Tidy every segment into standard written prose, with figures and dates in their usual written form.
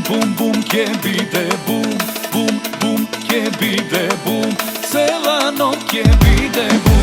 Bum bum che bide bum, bum bum che bide bum, cela noć che bide bum.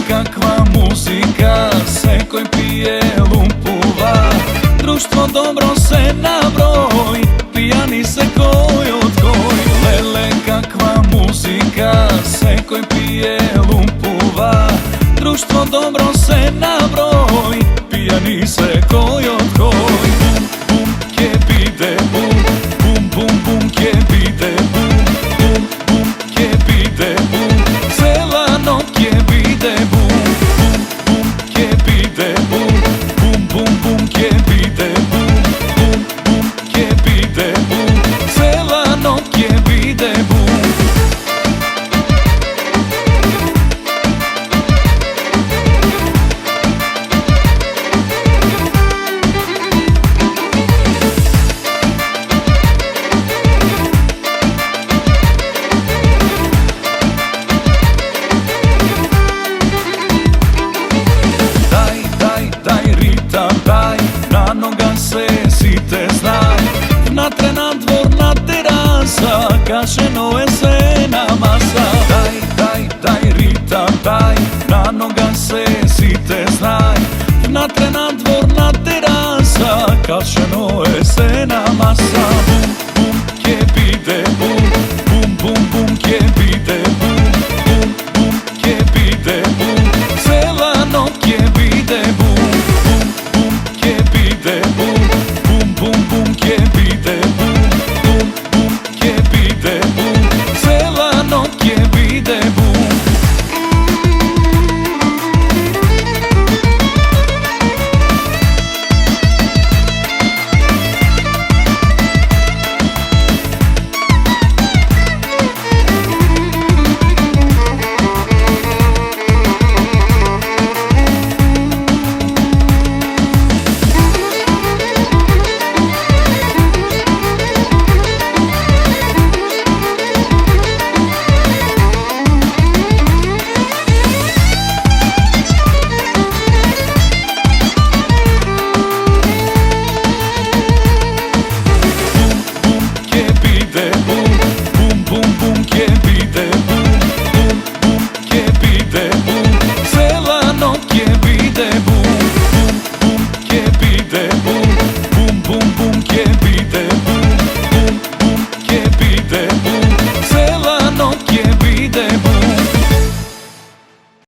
Kakva muzika, se koji pije lumpuva, društvo dobro se nabroj, pijani se koj od koj. Lele, kakva muzika, se koji pije lumpuva, društvo dobro se nabroj, pijani se koj.